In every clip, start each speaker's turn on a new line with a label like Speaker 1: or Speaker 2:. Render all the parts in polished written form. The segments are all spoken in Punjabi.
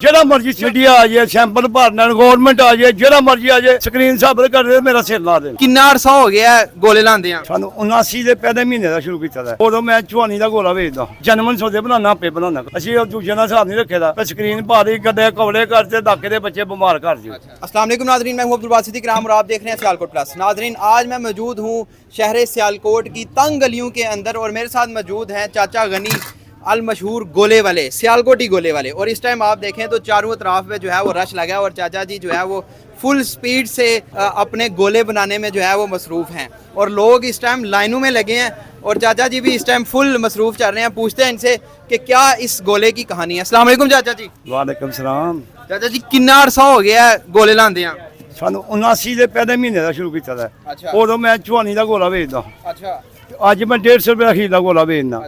Speaker 1: ਜਿਹੜਾ ਮਰਜੀ मीडिया आ जाए सैंपल भरना गवर्नमेंट आ जाए ਜਿਹੜਾ ਮਰਜੀ ਆ ਜਾਏ ਸਕਰੀਨ ਸਾਬਤ ਕਰ ਦੇ ਮੇਰਾ ਸਿਰ ਲਾ ਦੇ।
Speaker 2: ਕਿੰਨਾ ਅਰਸਾ ਹੋ ਗਿਆ ਗੋਲੇ ਲਾਉਂਦੇ ਆ?
Speaker 1: ਸਾਨੂੰ 79 ਦੇ ਪਹਿਲੇ ਮਹੀਨੇ ਦਾ ਸ਼ੁਰੂ ਕੀਤਾ ਉਦੋਂ ਮੈਂ ਚਵਾਨੀ ਦਾ ਗੋਲਾ ਵੇਚਦਾ ਜਨਮਨ ਸੌਦੇ ਬਣਾਉਣਾ ਆਪੇ ਬਣਾਉਣਾ ਅਸੀਂ ਉਹ ਦੂਜੇ ਨਾਲ ਹਿਸਾਬ ਨਹੀਂ ਰੱਖੇ ਦਾ ਸਕਰੀਨ ਪਾ ਦੇ ਗੱਡੇ ਕਵਲੇ करते डाके दे बच्चे बीमार कर दिए।
Speaker 2: अस्सलाम वालेकुम नाज़रीन, मैं हूं अब्दुल बासित इकराम और आप देख रहे हैं सियालकोट प्लस। नाज़रीन, आज मैं मौजूद हूं शहर सियालकोट की तंग गलियों के अंदर और मेरे साथ मौजूद हैं चाचा गनी अल मशहूर गोले वाले, सियालकोटी गोले वाले। और इस टाइम आप देखें तो चारों तरफ में जो है वो रश लगा है और चाचा जी जो है वो फुल स्पीड से अपने गोले बनाने में जो है वो मसरूफ़ हैं और लोग इस टाइम लाइनों में लगे हैं और चाचा जी भी इस टाइम फुल मसरूफ़ चल रहे हैं। पूछते हैं इनसे कि क्या इस गोले की कहानी है। अस्सलाम वालेकुम चाचा जी।
Speaker 1: वालेकुम सलाम।
Speaker 2: चाचा जी, कितना अरसा हो गया गोले लांदे आ?
Speaker 1: ਸਾਨੂੰ 79 ਦੇ ਪਹਿਲੇ ਮਹੀਨੇ ਦਾ ਸ਼ੁਰੂ ਕੀਤਾ ਦਾ ਉਦੋਂ ਮੈਂ ਚਵਾਨੀ ਦਾ ਗੋਲਾ ਵੇਚਦਾ।
Speaker 2: ਅੱਛਾ।
Speaker 1: ਅੱਜ ਮੈਂ 150 ਰੁਪਏ ਅਖੀਰ ਦਾ ਗੋਲਾ ਵੇਚਦਾ।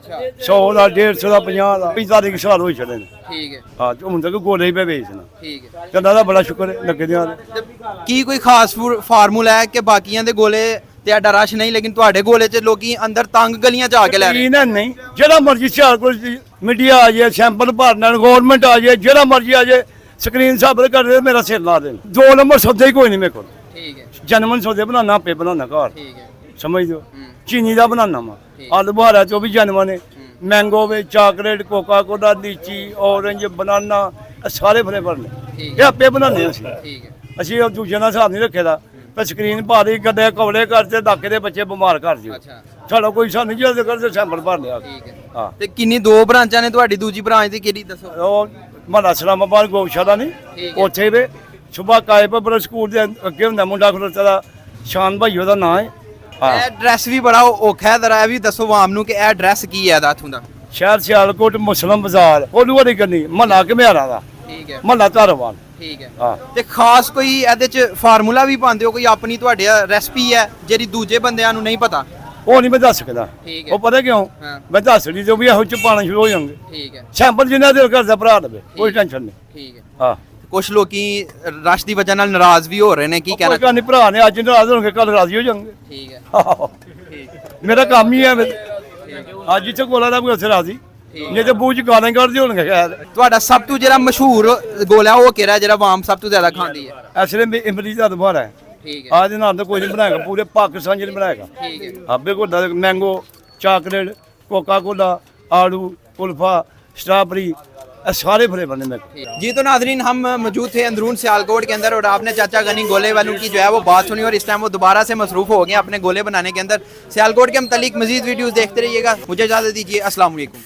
Speaker 1: 100 ਦਾ 150 ਦਾ 50 ਦਾ 45 ਸਾਲ ਹੋਈ ਛੱਡੇ ਨੇ।
Speaker 2: ਠੀਕ ਹੈ।
Speaker 1: ਹਾਂ ਹੁਣ ਤੱਕ ਗੋਲੇ ਹੀ ਪੇ ਵੇਚਣਾ।
Speaker 2: ਠੀਕ ਹੈ।
Speaker 1: ਚੰਦਾ ਦਾ ਬੜਾ ਸ਼ੁਕਰ ਹੈ ਲੱਗੇ ਦਿਆਂ ਦੇ।
Speaker 2: ਕੀ ਕੋਈ ਖਾਸ ਫਾਰਮੂਲਾ ਹੈ ਕਿ ਬਾਕੀਆਂ ਦੇ ਗੋਲੇ ਤੇ ਐਡਾ ਰਸ਼ ਨਹੀਂ ਲੇਕਿਨ ਤੁਹਾਡੇ ਗੋਲੇ 'ਚ ਲੋਕੀ ਅੰਦਰ ਤੰਗ ਗਲੀਆਂ 'ਚ ਆ ਕੇ ਲੈ ਰਹੇ?
Speaker 1: ਨਹੀਂ ਜਿਹੜਾ ਮਰਜੀ ਸਿਆਲਕੋਟ मीडिया आ जाए सैंपल भरना गवर्नमेंट आ जाए ਜਿਹੜਾ ਮਰਜੀ ਆ ਜਾਏ ਸਕਰੀਨ ਸਾਬਤ ਕਰ ਦੇ ਮੇਰਾ ਸਿਰ ਲਾ ਦੇ। 2 ਨੰਬਰ ਸੌਦੇ ਹੀ ਕੋਈ ਨਹੀਂ ਮੇਰੇ ਕੋਲ।
Speaker 2: ਠੀਕ ਹੈ।
Speaker 1: ਜਨਮਨ ਸੌਦੇ ਬਣਾਉਣਾ ਆਪੇ ਬਣਾਉਣਾ ਘਰ।
Speaker 2: ਠੀਕ ਹੈ।
Speaker 1: ਸਮਝ ਦਿਓ ਚੀਨੀ ਦਾ ਬਣਾਉਣਾ ਵਾ ਆਲੂ ਬੁਹਾਰਾ ਚ ਉਹ ਵੀ ਜਨਮਨ ਨੇ ਮੈਂਗੋ ਵਿੱਚ ਚਾਕਲੇਟ ਕੋਕਾ ਕੋਲਾ ਲੀਚੀ ਔਰੰਜ ਬਨਾਨਾ ਸਾਰੇ ਫਲੇਵਰ ਨੇ ਇਹ ਆਪੇ ਬਣਾਉਂਦੇ ਅਸੀਂ।
Speaker 2: ਠੀਕ ਹੈ।
Speaker 1: ਅਸੀਂ ਉਹ ਦੂਜੇ ਨਾਲ ਹਿਸਾਬ ਨਹੀਂ ਰੱਖੇ ਦਾ ਤੇ ਸਕਰੀਨ ਪਾ ਦੇ ਗੱਡੇ ਕਵਲੇ ਕਰਦੇ ਡਾਕੇ ਦੇ ਬੱਚੇ ਬਿਮਾਰ ਕਰ ਦਿਓ।
Speaker 2: ਅੱਛਾ।
Speaker 1: ਸਾਡਾ ਕੋਈ ਸਾਨੂੰ ਜਲਦ ਕਰਦੇ ਸੈਂਪਲ ਭਰ ਲਿਆ।
Speaker 2: ਠੀਕ ਹੈ।
Speaker 1: ਹਾਂ
Speaker 2: ਤੇ ਕਿੰਨੀ 2 ਬ੍ਰਾਂਚਾਂ ਨੇ ਤੁਹਾਡੀ? ਦੂਜੀ ਬ੍ਰਾਂਚ ਦੀ ਕਿਹੜੀ ਦੱਸੋ?
Speaker 1: ਉਹ ਮਹੱਲਾ ਸਲਾਮਾਬਾਦ ਗੋਸ਼ਾਲਾ ਨਹੀਂ ਉੱਥੇ ਵੇ ਸੁਬਾ ਕਾਇਪੁਰ ਸਕੂਲ ਦੇ ਅੱਗੇ ਹੁੰਦਾ ਮੁੰਡਾ ਖਲੋਤਾ ਦਾ ਸ਼ਾਨ ਭਾਈ ਉਹਦਾ ਨਾਂ ਹੈ। ਹਾਂ
Speaker 2: ਇਹ ਐਡਰੈਸ ਵੀ ਬੜਾ ਔਖਾ ਹੈ, ਜ਼ਰਾ ਇਹ ਵੀ ਦੱਸੋ ਆਵਾਮ ਨੂੰ ਕਿ ਇਹ ਐਡਰੈਸ ਕੀ ਹੈ ਦਾ ਇੱਥੋਂ ਦਾ?
Speaker 1: ਸ਼ਹਿਰ ਸਿਆਲਕੋਟ ਮੁਸਲਮ ਬਾਜ਼ਾਰ ਉਹਨੂੰ ਵਾਲੀ ਕਰਨੀ ਮਹੱਲਾ ਘਮਿਆਰਾ ਦਾ
Speaker 2: ਠੀਕ ਹੈ।
Speaker 1: ਮਹੱਲਾ ਧਾਰਵਾਲ।
Speaker 2: ਠੀਕ ਹੈ।
Speaker 1: ਹਾਂ
Speaker 2: ਤੇ ਖਾਸ ਕੋਈ ਇਹਦੇ ਚ ਫਾਰਮੂਲਾ ਵੀ ਪਾਉਂਦੇ ਹੋ? ਕੋਈ ਆਪਣੀ ਤੁਹਾਡੀ ਰੈਸਪੀ ਹੈ ਜਿਹੜੀ ਦੂਜੇ ਬੰਦਿਆਂ ਨੂੰ ਨਹੀਂ ਪਤਾ?
Speaker 1: ਉਹ ਨਹੀਂ ਮੈਂ ਦੱਸ ਸਕਦਾ।
Speaker 2: ਠੀਕ ਹੈ।
Speaker 1: ਉਹ ਪਤਾ ਕਿਉਂ
Speaker 2: ਹਾਂ।
Speaker 1: ਮੈਂ ਦੱਸ ਨਹੀਂ ਜੋ ਵੀ ਇਹੋ ਚ ਪਾਣਾ ਸ਼ੁਰੂ ਹੋ ਜਾਣਗੇ।
Speaker 2: ਠੀਕ ਹੈ।
Speaker 1: ਸੈਂਪਲ ਜਿੰਨਾ ਦਿਲ ਕਰਦਾ ਭਰਾ ਦੇਵੇ ਕੋਈ ਟੈਨਸ਼ਨ ਨਹੀਂ।
Speaker 2: ਠੀਕ ਹੈ।
Speaker 1: ਹਾਂ
Speaker 2: ਕੁਝ ਲੋਕੀ ਰਸ਼ ਦੀ ਵਜ੍ਹਾ ਨਾਲ ਨਾਰਾਜ਼ ਵੀ ਹੋ ਰਹੇ ਨੇ, ਕੀ
Speaker 1: ਕੋਈ
Speaker 2: ਕਹਿਣਾ?
Speaker 1: ਗੱਲ ਨਹੀਂ ਭਰਾ ਨੇ ਅੱਜ ਨਾਰਾਜ਼ ਹੋਣਗੇ ਕੱਲ ਰਾਜ਼ੀ ਹੋ ਜਾਣਗੇ।
Speaker 2: ਠੀਕ ਹੈ।
Speaker 1: ਠੀਕ ਮੇਰਾ ਕੰਮ ਹੀ ਹੈ ਅੱਜ ਇੱਥੇ ਗੋਲਾ ਦਾ ਕੋਈ ਉੱਥੇ ਰਾਜ਼ੀ ਨਹੀਂ ਤੇ ਬੂਝ ਗਾਣੇ ਕੱਢਦੇ ਹੋਣਗੇ ਸ਼ਾਇਦ।
Speaker 2: ਤੁਹਾਡਾ ਸਭ ਤੋਂ ਜਿਹੜਾ ਮਸ਼ਹੂਰ ਗੋਲਾ ਉਹ ਕਿਹੜਾ ਜਿਹੜਾ ਆਵਾਮ ਸਭ ਤੋਂ ਜ਼ਿਆਦਾ ਖਾਂਦੀ ਹੈ?
Speaker 1: ਐਸਲੇ ਇਮਲੀ ਦਾ ਦੁਬਾਰਾ ਹੈ।
Speaker 2: ਠੀਕ ਹੈ।
Speaker 1: ਆਜ ਨਾਲ ਤਾਂ ਕੋਈ ਨਹੀਂ ਬਣਾਏਗਾ ਪੂਰੇ ਪਾਕਿਸਤਾਨ ਚ ਨਹੀਂ ਬਣਾਏਗਾ।
Speaker 2: ਠੀਕ ਹੈ।
Speaker 1: ਆਪੇ ਕੋਲ मैंगो चॉकलेट कोका कोला आलू कुल्फा स्ट्रॉबेरी सारे फ्लेवर ने मेरे।
Speaker 2: जी तो नाजरीन, हम मौजूद थे अंदरून सियालकोट के अंदर और आपने चाचा गनी गोले वालों की जो है वो बात सुनी और इस टाइम वो दोबारा से मसरूफ़ हो गए अपने गोले बनाने के अंदर। सियालकोट के मुतालिक मजीद वीडियोस देखते रहिएगा। मुझे इजाज़त दीजिए। अस्सलाम वालेकुम।